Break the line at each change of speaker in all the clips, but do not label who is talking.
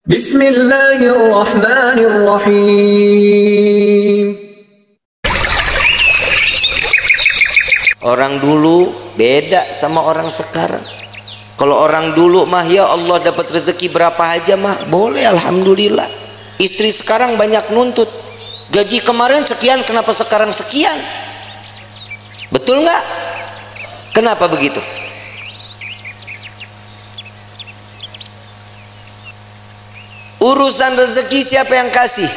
Bismillahirrahmanirrahim.
Orang dulu beda sama orang sekarang. Kalau orang dulu mah ya Allah dapat rezeki berapa aja mah boleh, alhamdulillah. Istri sekarang banyak nuntut, gaji kemarin sekian kenapa sekarang sekian, betul nggak? Kenapa begitu? Urusan rezeki siapa yang kasih?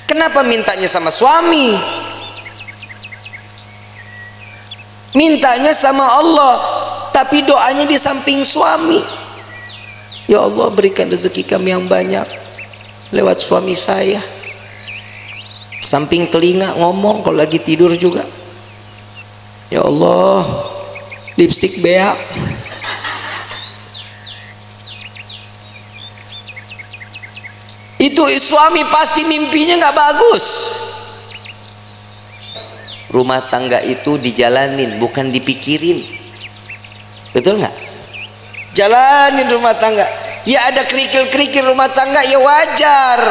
Kenapa mintanya sama suami? Mintanya sama Allah, tapi doanya di samping suami. Ya Allah, berikan rezeki kami yang banyak lewat suami saya. Samping telinga ngomong kalau lagi tidur juga. Ya Allah, lipstik beak. Itu suami pasti mimpinya nggak bagus. Rumah tangga itu dijalanin, bukan dipikirin. Betul nggak? Jalanin rumah tangga. Ya ada kerikil-kerikil rumah tangga, ya wajar.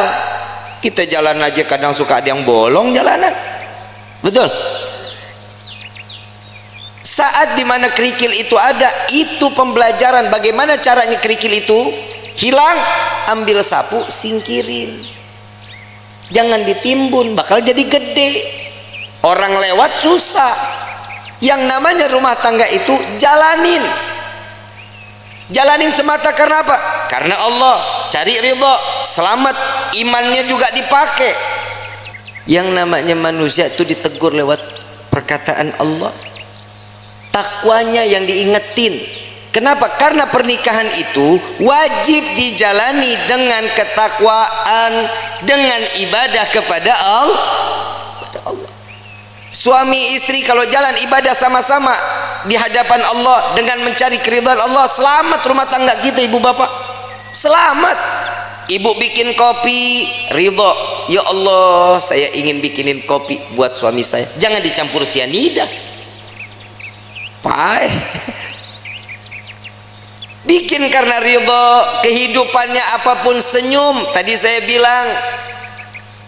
Kita jalan aja kadang suka ada yang bolong jalanan. Betul? Saat dimana kerikil itu ada, itu pembelajaran bagaimana caranya kerikil itu hilang. Ambil sapu, singkirin. Jangan ditimbun, bakal jadi gede. Orang lewat susah. Yang namanya rumah tangga itu jalanin. Jalanin semata karena apa? Karena Allah, cari ridho, selamat, imannya juga dipakai. Yang namanya manusia itu ditegur lewat perkataan Allah. Takwanya yang diingetin. Kenapa? Karena pernikahan itu wajib dijalani dengan ketakwaan, dengan ibadah kepada Allah. Suami istri kalau jalan ibadah sama-sama di hadapan Allah dengan mencari keridhaan Allah, selamat rumah tangga kita, ibu bapak. Selamat. Ibu bikin kopi, ridho. Ya Allah, saya ingin bikinin kopi buat suami saya. Jangan dicampur sianida. Pai. Bikin karena ridho, kehidupannya apapun senyum. Tadi saya bilang,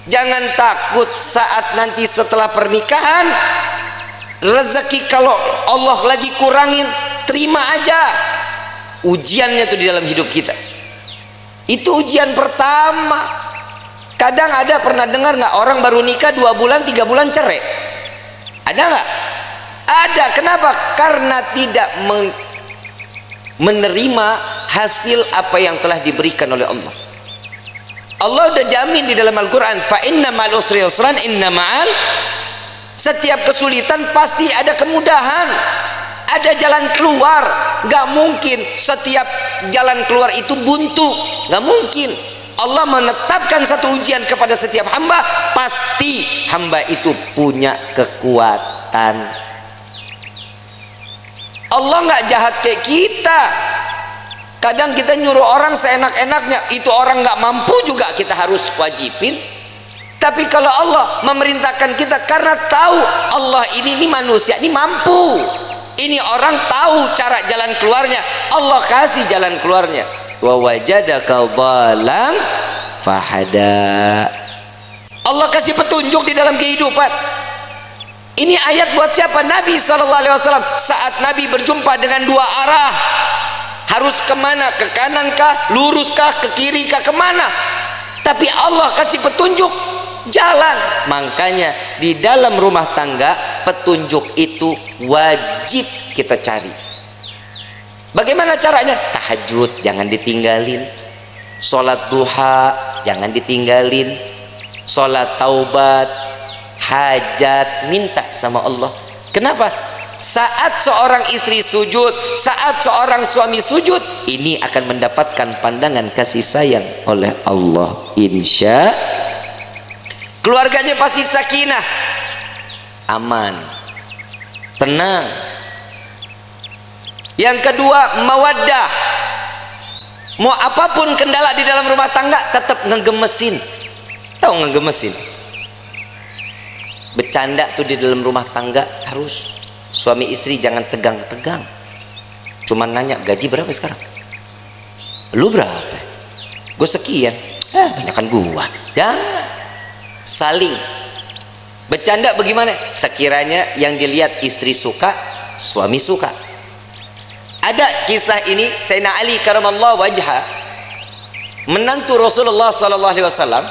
jangan takut saat nanti setelah pernikahan rezeki kalau Allah lagi kurangin, terima aja. Ujiannya tuh di dalam hidup kita. Itu ujian pertama. Kadang ada, pernah dengar nggak orang baru nikah 2 bulan 3 bulan cerai? Ada nggak? Ada. Kenapa? Karena tidak menerima hasil apa yang telah diberikan oleh Allah. Allah udah jamin di dalam Al-Quran, fa inna ma'al usri yusran, inna ma'al, setiap kesulitan pasti ada kemudahan, ada jalan keluar. Gak mungkin setiap jalan keluar itu buntu, gak mungkin. Allah menetapkan satu ujian kepada setiap hamba, pasti hamba itu punya kekuatan. Allah nggak jahat kayak kita. Kadang kita nyuruh orang seenak-enaknya, itu orang nggak mampu juga kita harus wajibin. Tapi kalau Allah memerintahkan kita karena tahu Allah ini manusia ini mampu, ini orang tahu cara jalan keluarnya, Allah kasih jalan keluarnya. Wa wajadaka dhalam fahada. Allah kasih petunjuk di dalam kehidupan. Ini ayat buat siapa? Nabi SAW. Saat Nabi berjumpa dengan 2 arah, harus kemana? Ke kanan kah? Lurus kah? Ke kiri kah? Kemana? Tapi Allah kasih petunjuk jalan. Makanya di dalam rumah tangga petunjuk itu wajib kita cari. Bagaimana caranya? Tahajud jangan ditinggalin, sholat duha jangan ditinggalin, sholat taubat, hajat, minta sama Allah. Kenapa? Saat seorang istri sujud, saat seorang suami sujud, ini akan mendapatkan pandangan kasih sayang oleh Allah. Insya keluarganya pasti sakinah, aman, tenang. Yang kedua, mawaddah. Mau apapun kendala di dalam rumah tangga tetap ngegemesin. Tahu ngegemesin? Bercanda tuh di dalam rumah tangga harus. Suami istri jangan tegang-tegang. Cuman nanya, gaji berapa sekarang? Lu berapa? gue sekian, banyakan gua. Jangan. Saling bercanda. Bagaimana sekiranya yang dilihat istri suka, suami suka. Ada kisah ini, Sayyidina Ali karamallahu wajha, menantu Rasulullah sallallahu alaihi wasallam,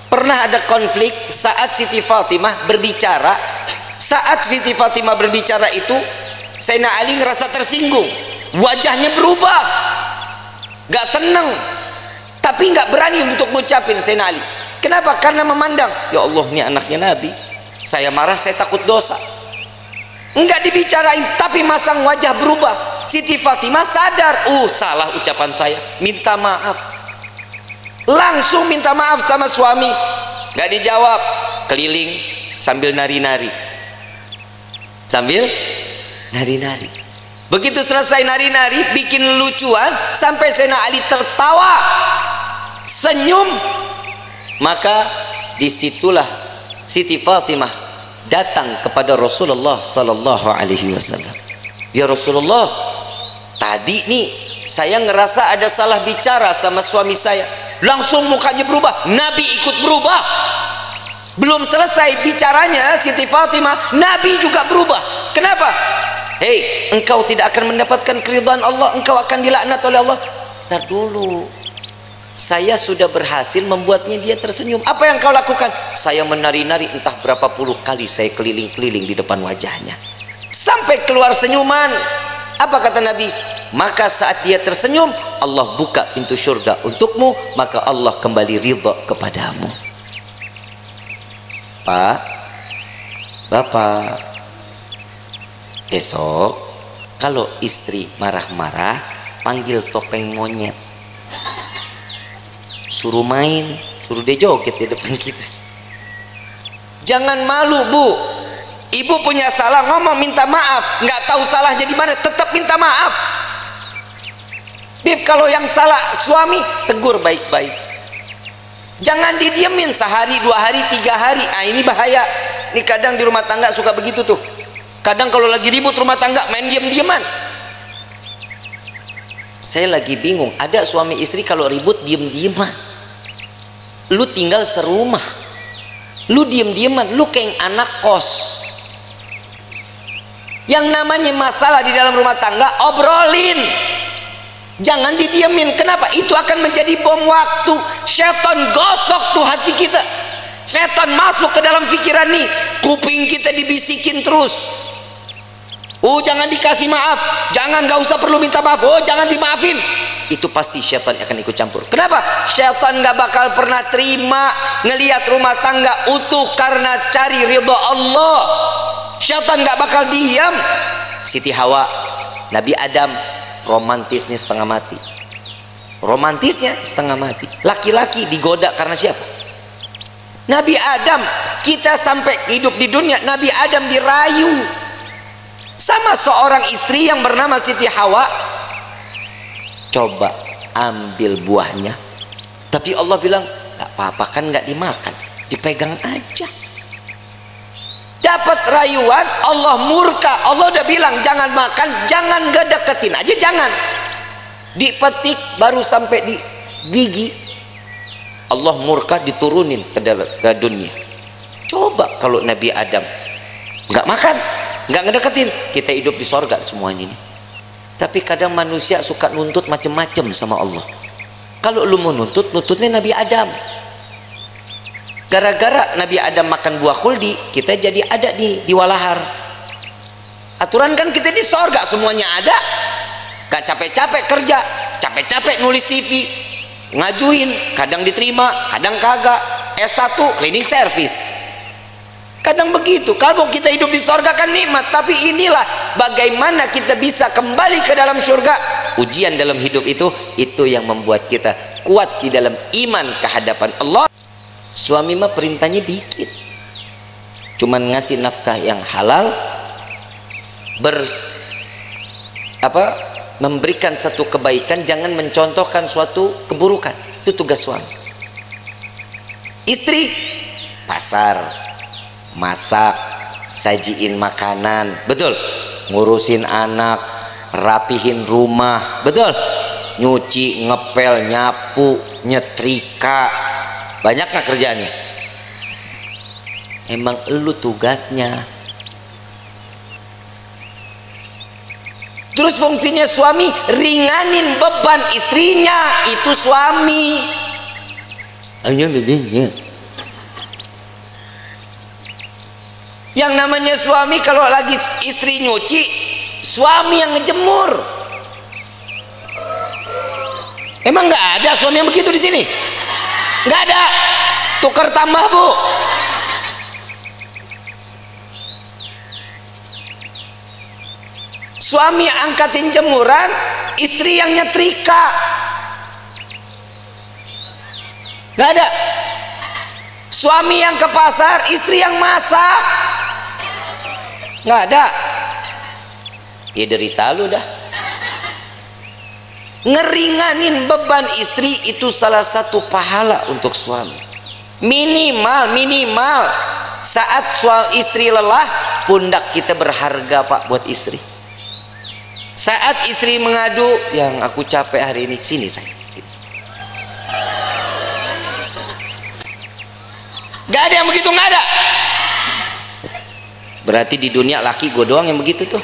pernah ada konflik saat Siti Fatimah berbicara. Saat Siti Fatimah berbicara itu, Sayyidina Ali ngerasa tersinggung, wajahnya berubah, gak seneng, tapi gak berani untuk ngucapin. Sayyidina Ali, kenapa? Karena memandang, ya Allah, ini anaknya Nabi, saya marah, saya takut dosa. Enggak dibicarain, tapi masang wajah berubah. Siti Fatimah sadar, salah ucapan saya, minta maaf. Langsung minta maaf sama suami. Gak dijawab, keliling sambil nari-nari. Sambil nari-nari. Begitu selesai nari-nari, bikin lucuan, sampai Sayyidina Ali tertawa, senyum. Maka disitulah Siti Fatimah datang kepada Rasulullah sallallahu alaihi wasallam. Ya Rasulullah, tadi nih saya ngerasa ada salah bicara sama suami saya. Langsung mukanya berubah, Nabi ikut berubah. Belum selesai bicaranya Siti Fatimah, Nabi juga berubah. Kenapa? Hei, engkau tidak akan mendapatkan keridhaan Allah, engkau akan dilaknat oleh Allah. Tar dulu, saya sudah berhasil membuatnya dia tersenyum. Apa yang kau lakukan? Saya menari-nari, entah berapa puluh kali saya keliling-keliling di depan wajahnya, sampai keluar senyuman. Apa kata Nabi? Maka saat dia tersenyum, Allah buka pintu surga untukmu, maka Allah kembali ridha kepadamu. Pak, Bapak, esok kalau istri marah-marah, panggil topeng monyet, suruh main, suruh dia joget di depan kita. Jangan malu, Bu. Ibu punya salah, ngomong minta maaf. Nggak tahu salahnya di mana, tetap minta maaf. Bib, kalau yang salah suami, tegur baik-baik. Jangan didiemin sehari, 2 hari, 3 hari. Ini bahaya. Ini kadang di rumah tangga suka begitu tuh. Kadang kalau lagi ribut rumah tangga, main diem-dieman. Saya lagi bingung, ada suami istri kalau ribut diem-dieman. Lu tinggal serumah, lu diem-dieman, lu kayak anak kos. Yang namanya masalah di dalam rumah tangga, obrolin, jangan didiemin. Kenapa? Itu akan menjadi bom waktu. Setan gosok tuh hati kita. Setan masuk ke dalam pikiran nih, kuping kita dibisikin terus. Jangan dikasih maaf, jangan, gak usah perlu minta maaf, jangan dimaafin. Itu pasti setan akan ikut campur. Kenapa? Setan gak bakal pernah terima ngelihat rumah tangga utuh karena cari ridha Allah. Setan gak bakal diam. Siti Hawa, Nabi Adam, romantisnya setengah mati. Romantisnya setengah mati. Laki-laki digoda karena siapa? Nabi Adam. Kita sampai hidup di dunia, Nabi Adam dirayu sama seorang istri yang bernama Siti Hawa. Coba ambil buahnya, tapi Allah bilang gak apa-apa, kan gak dimakan, dipegang aja. Dapat rayuan, Allah murka. Allah udah bilang jangan makan, jangan, gak deketin aja, jangan. Dipetik baru sampai di gigi, Allah murka, diturunin ke dunia. Coba kalau Nabi Adam nggak makan, nggak ngedeketin, kita hidup di sorga semuanya ini. Tapi kadang manusia suka nuntut macem-macem sama Allah. Kalau lu mau nuntut, nuntutnya Nabi Adam. Gara-gara Nabi Adam makan buah khuldi, kita jadi ada di walahar. Aturan kan kita di sorga semuanya ada. Gak capek-capek kerja, capek-capek nulis CV, ngajuin, kadang diterima, kadang kagak. S1 cleaning service. Kadang begitu. Kalau kita hidup di sorga kan nikmat, tapi inilah bagaimana kita bisa kembali ke dalam surga. Ujian dalam hidup itu yang membuat kita kuat di dalam iman kehadapan Allah. Suami mah perintahnya dikit, cuman ngasih nafkah yang halal, memberikan satu kebaikan, jangan mencontohkan suatu keburukan. Itu tugas suami. Istri pasar, masak, sajiin makanan, betul, ngurusin anak, rapihin rumah, betul. nyuci, ngepel, nyapu, nyetrika, banyak nggak kerjaannya? Emang elu tugasnya. Terus fungsinya suami ringanin beban istrinya, itu suami. Ayo begini. Yang namanya suami kalau lagi istri nyuci, suami yang ngejemur. Emang nggak ada suami yang begitu di sini? Nggak ada. Tukar tambah, Bu. Suami angkatin jemuran, istri yang nyetrika. Nggak ada. Suami yang ke pasar, istri yang masak. Nggak ada. Ya derita lu dah. Ngeringanin beban istri itu salah satu pahala untuk suami. Minimal saat suami istri lelah, pundak kita berharga, Pak, buat istri. Saat istri mengadu, yang aku capek hari ini, sini saya, sini. Gak ada yang begitu, nggak ada. Berarti di dunia laki gue doang yang begitu tuh.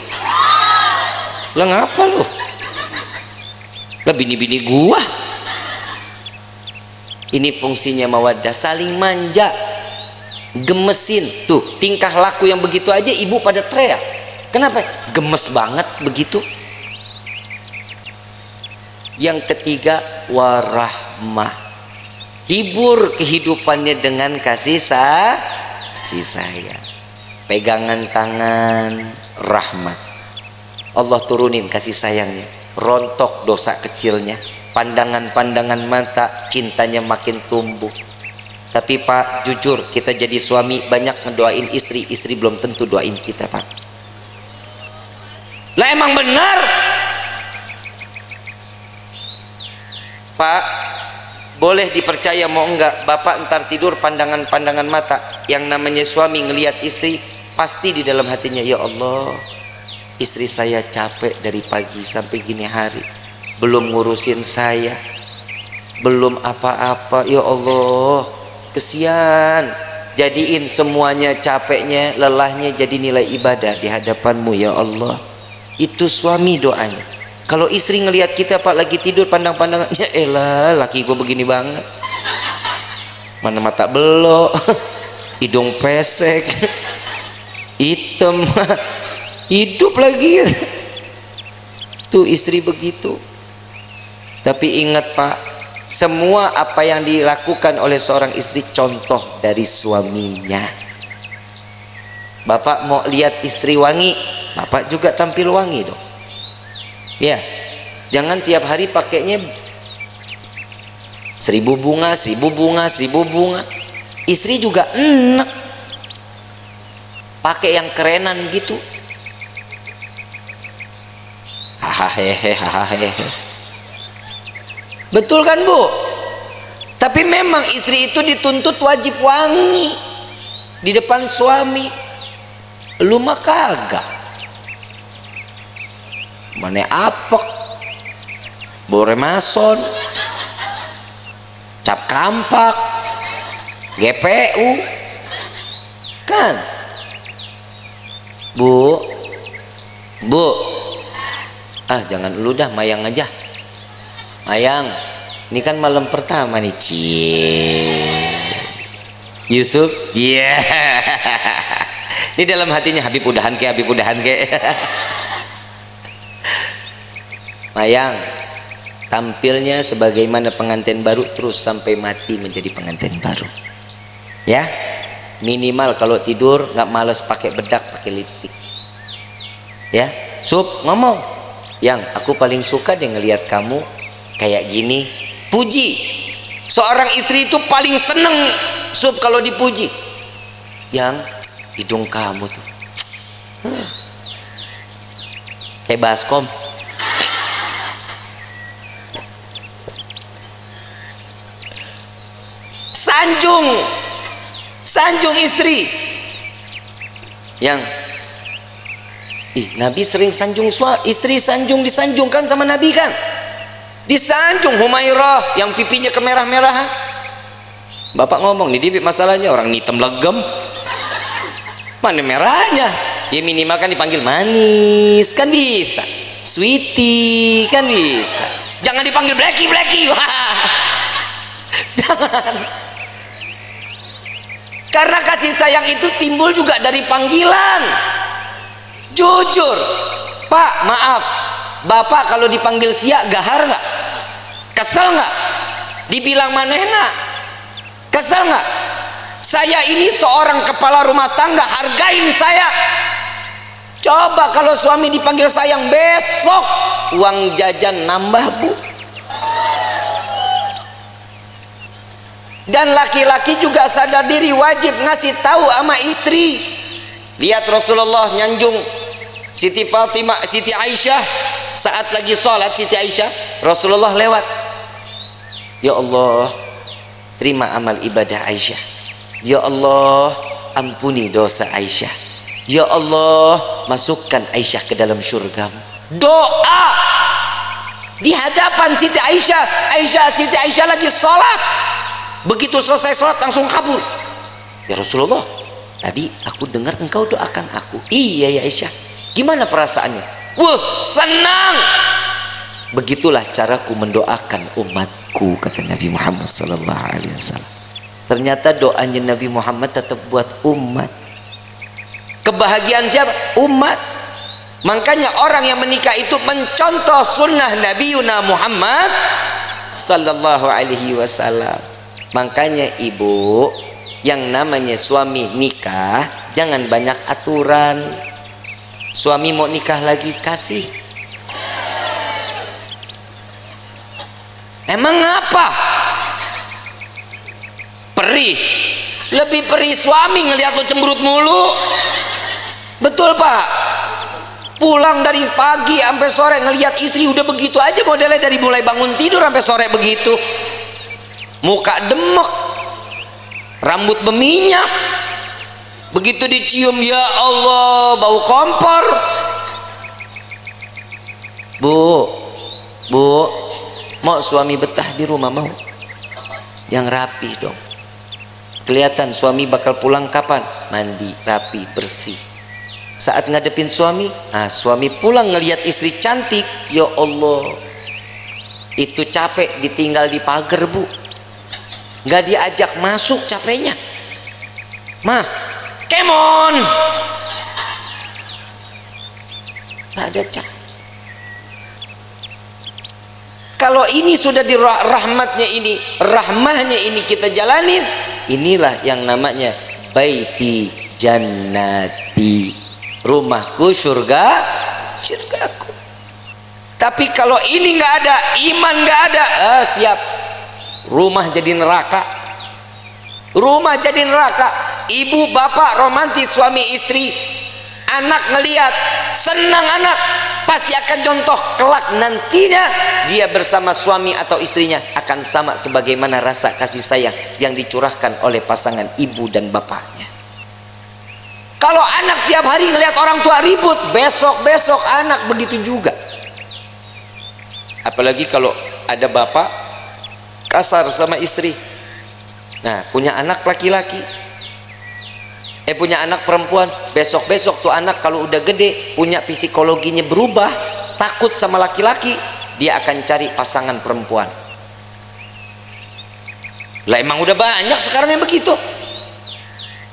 Lah ngapa lu? Lah bini-bini gua. Ini fungsinya mawaddah, saling manja, gemesin. Tuh tingkah laku yang begitu aja ibu pada teriak. Kenapa? Gemes banget begitu. Yang ketiga, warahmah, hibur kehidupannya dengan kasih sayang. Pegangan tangan, rahmat. Allah turunin kasih sayangnya, rontok dosa kecilnya, pandangan-pandangan mata, cintanya makin tumbuh. Tapi Pak, jujur kita jadi suami banyak ngedoain istri, istri belum tentu doain kita, Pak. Lah emang benar, Pak. Boleh dipercaya mau enggak, bapak ntar tidur pandangan-pandangan mata. Yang namanya suami ngelihat istri, pasti di dalam hatinya, ya Allah, istri saya capek dari pagi sampai gini hari, belum ngurusin saya, belum apa-apa, ya Allah, kesian. Jadiin semuanya capeknya, lelahnya jadi nilai ibadah di hadapanmu, ya Allah. Itu suami doanya. Kalau istri ngelihat kita, Pak, lagi tidur pandang-pandangannya, elah laki gue begini banget, mana mata belok, hidung pesek, hitam, hidup lagi. Tuh istri begitu. Tapi ingat, Pak, semua apa yang dilakukan oleh seorang istri contoh dari suaminya. Bapak mau lihat istri wangi, bapak juga tampil wangi dong. Ya, jangan tiap hari pakainya 1000 bunga, 1000 bunga, 1000 bunga. Istri juga enak pakai yang kerenan gitu. Hahaha. Betul kan, Bu? Tapi memang istri itu dituntut wajib wangi di depan suami. Lu mah kagak. Mana apek, bore mason, cap kampak, GPU, kan? Bu, jangan lu dah, Mayang aja. Mayang, ini kan malam pertama nih, cie. Yusuf, iya. Yeah. Ini dalam hatinya, Habib udahan ke. Mayang, tampilnya sebagaimana pengantin baru terus sampai mati menjadi pengantin baru. Ya, minimal kalau tidur nggak males pakai bedak, pakai lipstik. Ya, Sup ngomong, yang aku paling suka deh ngelihat kamu kayak gini. Puji. Seorang istri itu paling seneng, Sup, kalau dipuji. Yang hidung kamu tuh kayak baskom. Sanjung istri. Yang Nabi sering sanjung istri, sanjung disanjungkan sama Nabi kan. Disanjung Humairah yang pipinya kemerah-merahan. Bapak ngomong, nih Bib, masalahnya orang hitam legem, mana merahnya? Ya minimal kan dipanggil manis kan bisa, sweetie kan bisa. Jangan dipanggil Blacky. Jangan. Karena kasih sayang itu timbul juga dari panggilan. Jujur, Pak, maaf, Bapak kalau dipanggil Sia gahar nggak? Kesel nggak? Dibilang manehna, kesel nggak? Saya ini seorang kepala rumah tangga, hargain saya. Coba kalau suami dipanggil sayang, besok uang jajan nambah, Bu. Dan laki-laki juga sadar diri, wajib ngasih tahu sama istri. Lihat Rasulullah nyanjung Siti Fatimah, Siti Aisyah saat lagi sholat. Siti Aisyah, Rasulullah lewat, ya Allah, terima amal ibadah Aisyah. Ya Allah, ampuni dosa Aisyah. Ya Allah, masukkan Aisyah ke dalam surgamu. Doa di hadapan Siti Aisyah. Siti Aisyah lagi sholat. Begitu selesai sholat langsung kabur. Ya Rasulullah, tadi aku dengar engkau doakan aku. Iya ya Aisyah. Gimana perasaannya? Wah, senang. Begitulah caraku mendoakan umatku, kata Nabi Muhammad SAW. Ternyata doanya Nabi Muhammad tetap buat umat. Kebahagiaan siapa? Umat. Makanya orang yang menikah itu mencontoh sunnah Nabi Muhammad sallallahu alaihi wasallam. Makanya ibu, yang namanya suami nikah jangan banyak aturan. Suami mau nikah lagi, kasih. Emang apa? Perih. Lebih perih suami ngelihat lo cemberut mulu. Betul Pak? Pulang dari pagi sampai sore ngelihat istri udah begitu aja modelnya, dari mulai bangun tidur sampai sore begitu. Muka demek, rambut berminyak, begitu dicium, ya Allah, bau kompor. Bu, mau suami betah di rumah, mau yang rapi dong. Kelihatan suami bakal pulang kapan? Mandi, rapi, bersih. Saat ngadepin suami, suami pulang ngelihat istri cantik, ya Allah, itu capek ditinggal di pagar, Bu. Nggak diajak masuk capeknya. Mah, kemon. Nggak ada cap. Kalau ini sudah di rahmatnya ini, rahmahnya ini kita jalanin, inilah yang namanya baiti jannati, rumahku surga, surgaku. Tapi kalau ini nggak ada, iman nggak ada, siap. Rumah jadi neraka. Rumah jadi neraka. Ibu bapak romantis suami istri, anak ngelihat senang, anak pasti akan contoh kelak nantinya dia bersama suami atau istrinya akan sama sebagaimana rasa kasih sayang yang dicurahkan oleh pasangan ibu dan bapaknya. Kalau anak tiap hari ngelihat orang tua ribut, besok anak begitu juga. Apalagi kalau ada bapak kasar sama istri. Nah, punya anak laki-laki, punya anak perempuan, besok tuh anak kalau udah gede punya psikologinya berubah, takut sama laki-laki, dia akan cari pasangan perempuan. Lah emang udah banyak sekarang yang begitu.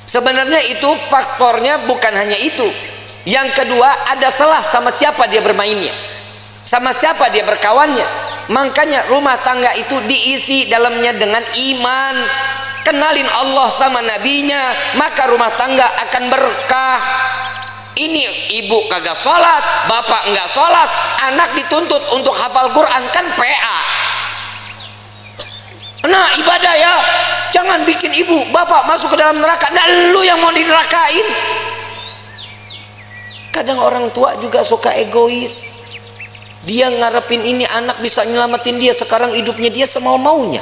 Sebenarnya itu faktornya bukan hanya itu. Yang kedua, ada salah sama siapa dia bermainnya, sama siapa dia berkawannya. Makanya rumah tangga itu diisi dalamnya dengan iman, kenalin Allah sama nabinya, maka rumah tangga akan berkah. Ini ibu kagak sholat, bapak enggak sholat, anak dituntut untuk hafal Quran, kan PA. Nah, ibadah ya, jangan bikin ibu bapak masuk ke dalam neraka. Nah, lu yang mau dinerakain. Kadang orang tua juga suka egois. Dia ngarepin ini anak bisa nyelamatin dia, sekarang hidupnya dia semau-maunya.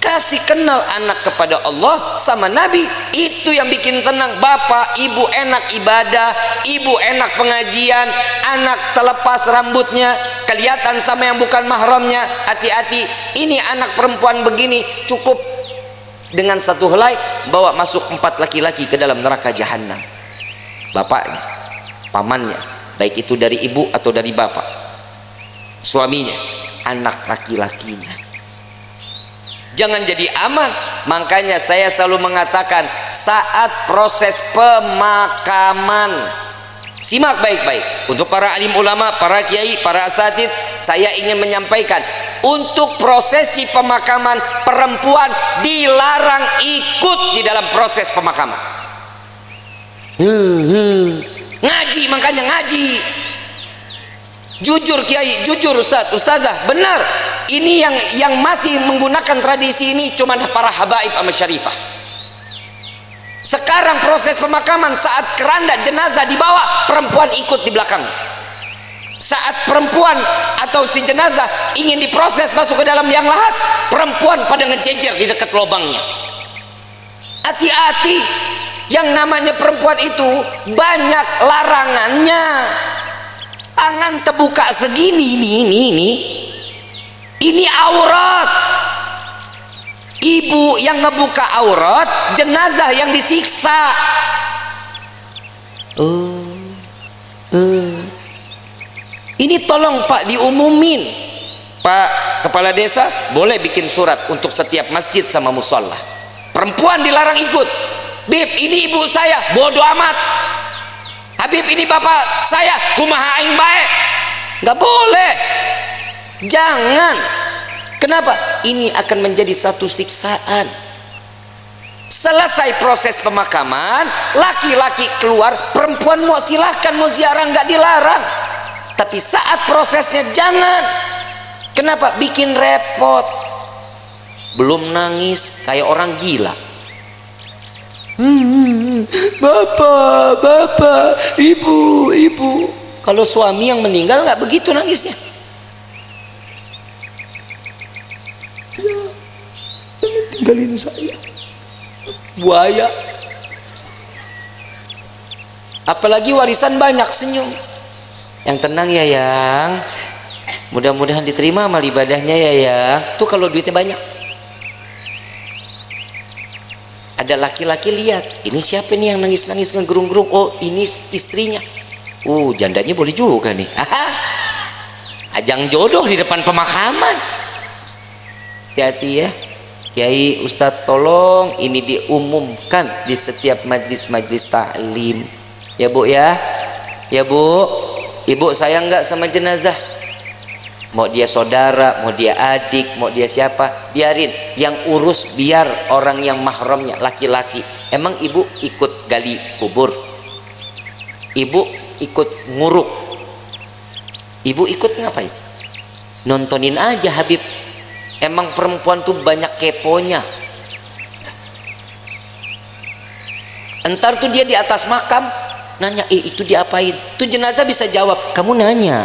kasih kenal anak kepada Allah sama Nabi, itu yang bikin tenang. Bapak ibu enak ibadah, ibu enak pengajian, anak terlepas rambutnya, kelihatan sama yang bukan mahramnya. Hati-hati, ini anak perempuan begini, cukup dengan satu helai bawa masuk 4 laki-laki ke dalam neraka jahanam. Bapaknya, pamannya, baik itu dari ibu atau dari bapak, suaminya, anak laki-lakinya. Jangan jadi aman. Makanya saya selalu mengatakan, saat proses pemakaman, simak baik-baik. Untuk para alim ulama, para kiai, para asatid, saya ingin menyampaikan, untuk prosesi pemakaman, perempuan dilarang ikut di dalam proses pemakaman. Ngaji, makanya ngaji. Jujur kiai, jujur ustadz, ustazah, benar. Ini yang masih menggunakan tradisi ini cuma para habaib sama syarifah. Sekarang proses pemakaman, saat keranda jenazah dibawa, perempuan ikut di belakang. Saat perempuan atau si jenazah ingin diproses masuk ke dalam liang lahat, perempuan pada ngejejer di dekat lubangnya. Hati-hati, yang namanya perempuan itu banyak larangannya. Tangan terbuka segini, ini aurat. Ibu yang ngebuka aurat, jenazah yang disiksa. Ini tolong Pak diumumin. Pak Kepala Desa boleh bikin surat untuk setiap masjid sama musola. Perempuan dilarang ikut. Bib, ini ibu saya, bodoh amat. Habib, ini bapak saya, kumaha aing bae. Nggak boleh. Jangan. Kenapa? Ini akan menjadi satu siksaan. Selesai proses pemakaman, laki-laki keluar, perempuan mau silahkan, mau ziarah, nggak dilarang. Tapi saat prosesnya jangan. Kenapa? Bikin repot. Belum nangis kayak orang gila. Bapak, ibu. Kalau suami yang meninggal nggak begitu nangisnya. Ya, jangan tinggalin saya. Buaya. Apalagi warisan banyak, senyum. Yang tenang ya yang. Mudah-mudahan diterima amal ibadahnya ya yang. Tuh kalau duitnya banyak. Ada laki-laki lihat, ini siapa nih yang nangis-nangis ngegerung-gerung? Oh, ini istrinya. Jandanya boleh juga nih. Ajang jodoh di depan pemakaman. Hati-hati ya. Kiai, Ustadz, tolong ini diumumkan di setiap majlis-majlis taklim. Ya Bu ya. Ya Bu. Ibu sayang nggak sama jenazah? Mau dia saudara, mau dia adik, mau dia siapa, biarin. Yang urus biar orang yang mahramnya laki-laki. Emang ibu ikut gali kubur? Ibu ikut nguruk? Ibu ikut ngapain? Nontonin aja Habib. Emang perempuan tuh banyak keponya. Entar tuh dia di atas makam nanya, itu diapain? Tuh jenazah bisa jawab, kamu nanya.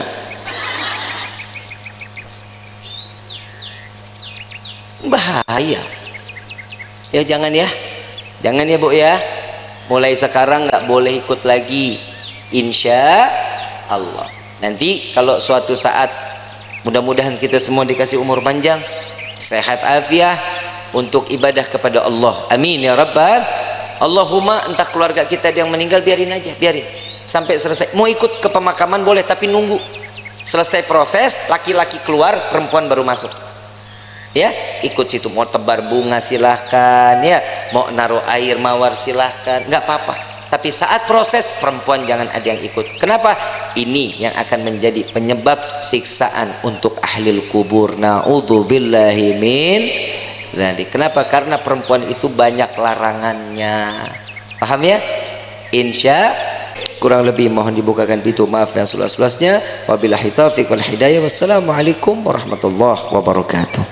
Bahaya ya. Jangan ya Bu ya. Mulai sekarang nggak boleh ikut lagi, insya Allah. Nanti kalau suatu saat, mudah-mudahan kita semua dikasih umur panjang, sehat afiah untuk ibadah kepada Allah, amin ya rabbal. Allahumma, entah keluarga kita yang meninggal, biarin aja, biarin sampai selesai. Mau ikut ke pemakaman boleh, tapi nunggu selesai proses, laki-laki keluar, perempuan baru masuk. Ya, ikut situ. Mau tebar bunga silahkan, ya, mau naruh air mawar silahkan, nggak apa-apa. Tapi saat proses, perempuan jangan ada yang ikut. Kenapa? Ini yang akan menjadi penyebab siksaan untuk ahlil kubur. Na'udzubillahi min dzalik. Kenapa? Karena perempuan itu banyak larangannya. Paham ya? Insya kurang lebih mohon dibukakan pintu maaf yang seluas-luasnya. Wabillahi taufiq wal hidayah. Wassalamualaikum warahmatullahi wabarakatuh.